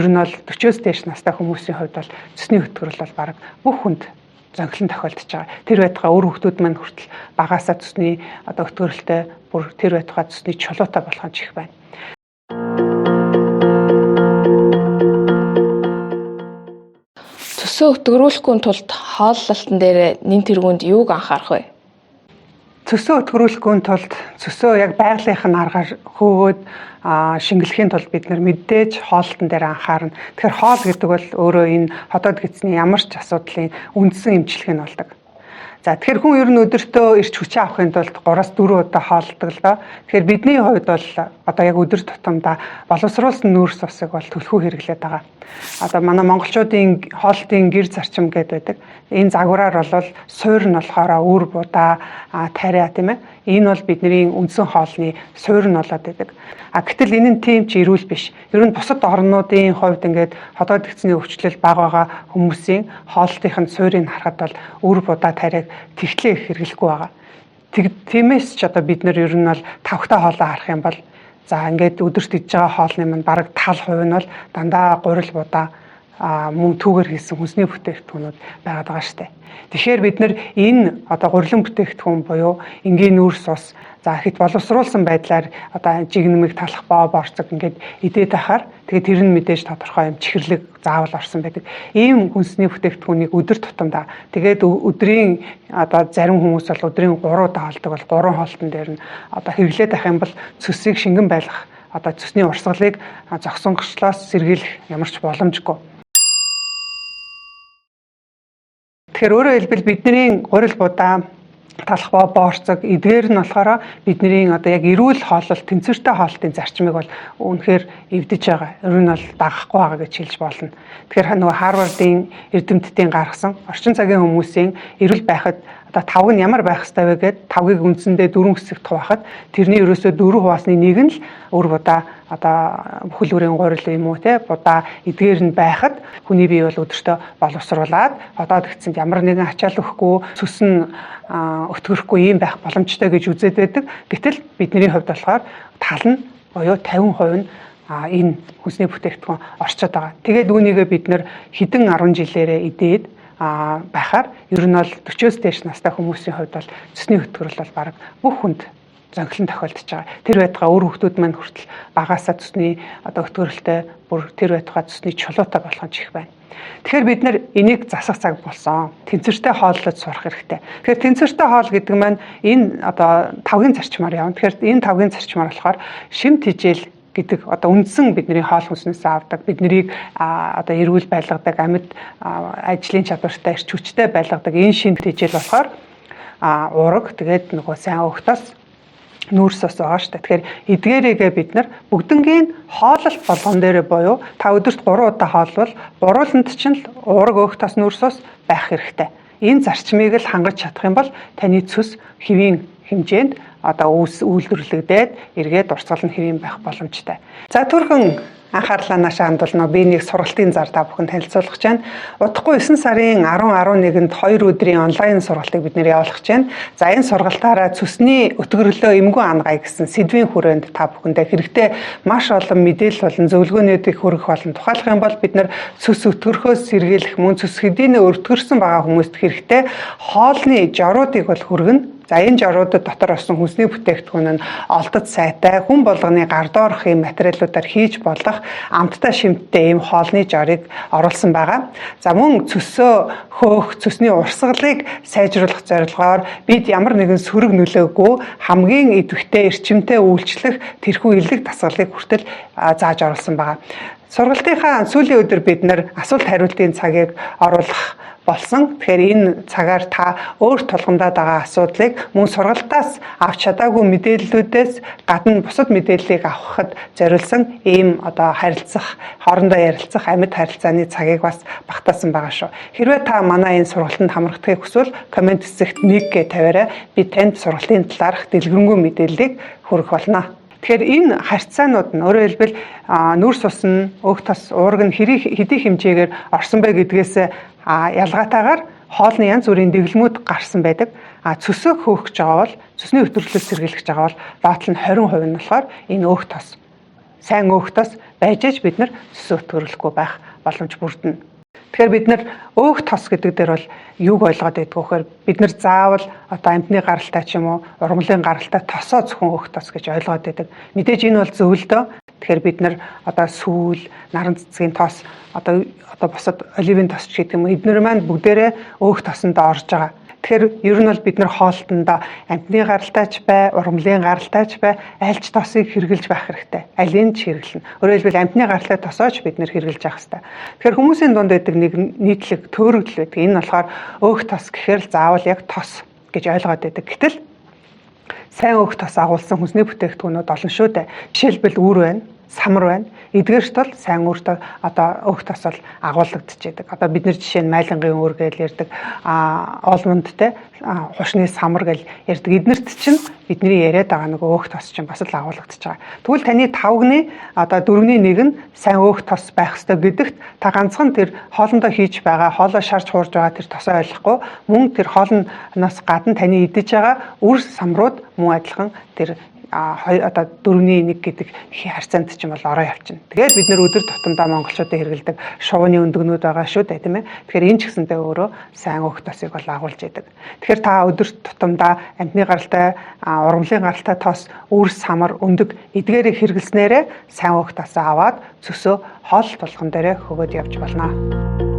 Ер нь бол 40-оос дээш настай хүмүүсийн хувьд бол цусны өтгөрөл бол бараг бүх хүнд зөнхлөн тохиолдож байгаа. Тэр байтугай өр хүүхдүүд маань хүртэл багаасаа цусны өтгөрөлтэй бүр тэр байтугай цусны чулуутай болох нь ч их байна. Цөсөө өтгөрүүлэхгүй тулд хооллолтон дээр нэн тэргуунд юуг анхаарах вэ? Цөсөө өтгөрүүлэхгүй тулд цөсөө яг байгалийнхын аргаар хөөгөөд шингэлэхийн тулд бид нар мэдээж хооллолтон дээр анхаарна. Тэгэхээр хоол гэдэг бол өөрөө энэ хотод гэцний ямар ч асуудлын үндсэн эмчилгээ нь болдог. За тэгэхээр хүн ер нь өдөртөө ирч хүчээ авахын тулд 3-4 удаа хооллдог л доо. Тэгэхээр бидний хувьд бол одоо яг өдөр тутамдаа боловсруулсан нүүрс усыг бол төлхөө хэрэглээд байгаа. Одоо манай монголчуудын хоолтын гэр зарчим гэдэг байдаг. Энэ загвараар бол суур нь болохоор үр будаа, тариа тийм ээ. Энэ бол бидний үндсэн хоолны суур нь болоод байдаг. Гэтэл энэ нь тийм ч эрүүл биш. Ер нь бусад орнуудын хувьд ингээд хотод гэцний өвчлөл бага байгаа хүмүүсийн хоолтын суурийг харахад бол үр будаа, тариаг тэгтлээ их хэрэглэхгүй байгаа. Тиймээс ч одоо бид нар ер нь бол тавхтай хоолоо харах юм бол за ингээд өдөрт идж байгаа хоолны маань бараг тал хувь нь бол дандаа гурил будаа мөн түүгээр хийсэн хүнсний бүтээгдэхүүнүүд байгаад байгаа штэ. Тэгэхээр бид нар энэ одоо гурилан бүтээгдэхүүн буюу энгийн нүүрс ус за хэд боловсруулсан байдлаар одоо жигнэмэг талах боо борцог ингээд идээд байхаар тэгээд тэр нь мэдээж тодорхой юм чихэрлэг заавал орсон байдаг. Ийм хүнсний бүтээгдэхүүнийг өдөр тутамдаа тэгээд өдрийн одоо зарим хүмүүс бол өдрийн 3 удаа хоолдог бол 3 хоолтон дээр нь одоо хэрэглээд авах юм бол цөсийг шингэн байлгах одоо цөсний урсгалыг зогсонгочлоос сэргийлэх ямар ч боломжгүй. Тэгэхээр өөрөөр хэлбэл бидний гурил будаа талах боо борцог эдгээр нь болохоор бидний одоо яг эрүүл хооллолт тэнцвэртэй хоолтын зарчмыг бол үнэхээр эвдэж байгаа. Ер нь бол дагахгүй байгаа гэж хэлж болно. Тэгэхээр нөгөө Харвардын эрдэмтдийн гаргасан орчин цагийн хүмүүсийн эрүүл байхад одоо тавг нь ямар байх ёстой вэ гэд тавгийг үндсэндээ 4 хэсэгт хуваахад тэрний ерөөсөө 4 хуваасны нэг нь л өр будаа одоо хөлбөрийн гурил юм уу те будаа эдгээр нь байхад хүний бие бол өдөртөө боловсруулад одоод гисэнд ямар нэгэн ачаал өгөхгүй цөс нь өтгөрөхгүй юм байх боломжтой гэж үзээд байдаг. Гэтэл бидний хувьд болохоор тал нь буюу 50% нь энэ хүнсний бүтээгдэхүүн орчод байгаа. Тэгээд үүнийгээ бид нэр хэдэн 10 жилээрээ идээд байхаар ер нь бол 40-оос дээш настай хүмүүсийн хувьд бол цусны өтгөрөл бол бараг бүх хүнд зөнхлөн тохиолдож байгаа. Тэр байтугай өр хүүхдүүд маань хүртэл багаасаа цусны одоо өтгөрөлтэй бүр тэр байтугай цусны чулуутай болох нь ч их байна. Тэгэхээр бид нар энийг засах цаг болсон. Тэнцвэртэй хооллож сурах хэрэгтэй. Тэгэхээр тэнцвэртэй хоол гэдэг маань энэ одоо тавгийн зарчмаар явна. Тэгэхээр энэ тавгийн зарчмаар болохоор шимт хижээл гэдэг одоо үндсэн бидний хоол хүнснээс авдаг биднийг одоо эрүүл байлгадаг амьд ажлын чадвартай эрч хүчтэй байлгадаг энэ шимт хижээл болохоор ураг тэгээд нөгөө сайн өгтөс нүүрс ус байгаа шүү дээ. Тэгэхээр эдгээрийгээ бид нар бүгднгийн хооллолт болгон дээр буюу та өдөрт 3 удаа хоолвол гурууланд ч л ураг өгтөс нүүрс ус байх хэрэгтэй. Энэ зарчмыг л хангаж чадах юм бол таны цөс хэвийн хэмжээнд одоо үйлдвэрлэгдээд эргээд урсгал нь хэвийн байх боломжтой. За түрхэн анхаарлаа наашаа хандуулна. Би нэг сургалтын зар та бүхэнд танилцуулах гэж байна. Удахгүй 9 сарын 10-11-нд 2 өдрийн онлайн сургалтыг бид нэр явуулах гэж байна. За энэ сургалтаараа цусны өтгөрлөө эмгэн ангай гэсэн сэдвийн хүрээнд та бүхэндээ хэрэгтэй маш олон мэдээлэл болон зөвлөгөөнүүдийг хүргэх болон тухайлах юм бол бид нар цус өтгөрхөөс сэргийлэх мөн цус хэдийнэ өртгөрсөн байгаа хүмүүст хэрэгтэй хоолны жоруудыг бол хүргэнэ. За энэ жоруудад дотор орсон хүнсний бүтээгдэхүүн нь олдод сайтай хүн болгоны гар доорх юм материалуудаар хийж болох амттай шимттэй ийм хоолны жорыг оруулсан байгаа. За мөн цөсөө хөөх цөсний урсгалыг сайжруулах зорилгоор бид ямар нэгэн сөрөг нөлөөгүй хамгийн идэвхтэй эрчимтэй үйлчлэх тэрхүү элэг дасгалыг хүртэл зааж оруулсан байгаа. Сургалтынхаа сүүлийн өдөр бид нар асуулт хариултын цагийг оруулах болсон. Тэгэхээр энэ цагаар та өөр тулгамдаад байгаа асуудлыг мөн сургалтаас авч чадаагүй мэдээллүүдээс гадна бусад мэдээллийг авахад зориулсан ийм одоо харилцах, хоорондоо ярилцах амьд харилцааны цагийг бас багтаасан байгаа шүү. Хэрвээ та манай энэ сургалтанд хамрагдахыг хүсвэл комент хэсэгт 1 гэж тавиарай. Би танд сургалтын талаарх дэлгэрэнгүй мэдээллийг хүргэх болно. Тэгэхээр энэ харьцаанууд нь өөрөөр хэлбэл нүүрс ус нь өг тос уураг нь хэдий хэмжээгээр орсон бай гэдгээс ялгаатайгаар хоолны янз бүрийн дэглэмүүд гарсан байдаг. Цөсөө хөөх гэж байгаа бол цөсний өтгөрлөөс сэргийлэх гэж байгаа бол лотл нь 20% нь болохоор энэ өг тос сайн өөх тос байж аж бид нар цөсөө төрөхгүй байх боломж бүрдэнэ. Тэгэхээр бид нар өөх тос гэдэг дээр бол юуг ойлгоод байдг вэ гэхээр бид нар заавал одоо амьтны гаралтай ч юм уу ургамлын гаралтай тосоо зөвхөн өөх тос гэж ойлгоод байдаг. Мэдээж энэ бол зөв л дөө. Тэгэхээр бид нар одоо сүүл, наран цэцгийн тос, одоо бусад оливын тос ч гэдэг юм уу эдгээр маань бүгдээрээ өөх тосонд орж байгаа. Тэгэхээр ер нь бол бид нар хоолтондоо амьтны гаралтайч бай, ургамлын гаралтайч бай, альч тосыг хэрглэж байх хэрэгтэй. Алийг ч хэрэглэнэ. Өөрөөр хэлбэл амьтны гаралтай тосооч бид нар хэрглэж явах хэрэгтэй. Тэгэхээр хүмүүсийн дунд байдаг нэг нийтлэг төөрөгдөл байдаг. Энэ болохоор өөх тос гэхээр л заавал яг тос гэж ойлгоод байдаг. Гэтэл сайн өөх тос агуулсан хүнсний бүтээгдэхүүнүүд олон шүү дээ. Жишээлбэл үүр байна, самар байна. Эдгээрт бол сайн өөртөө одоо өөх тос бол агуулгадчихэдэг. Одоо бид нар жишээ нь майлангийн үүр гэж ярьдаг, олмонд те хушны самар гэж ярьдаг. Эднэрт чинь бидний яриад байгаа нэг өөх тос чинь бас л агуулгадчихж байгаа. Тэгвэл таны тавгны одоо дөрөвний нэг нь сайн өөх тос байх ёстой гэдэгт та ганцхан тэр хоолндоо хийж байгаа, хоолоо шарж хуурж байгаа тэр тосоо ойлгохгүй мөн тэр хоолноос гадна таны идэж байгаа үр самрууд мөн адилхан тэр одоо 4-1 гэдэг харьцаанд ч юм бол ороо явчихна. Тэгээд бид нэр өдөр тутамдаа монголчуудад хэрэглэдэг шувууны өндөгнүүд байгаа шүү дээ, тийм ээ. Тэгэхээр энэ ч гэсэндээ өөрөө сайн өөх тосыг бол агуулж идэг. Тэгэхээр та өдөр тутамдаа амьтны гаралтай, ургамлын гаралтай тос, үр самар, өндөг эдгээрийг хэрэглэснээрээ сайн өөх тосоо аваад цөсөө хоол тулган дээрээ хөгөөд явж болно.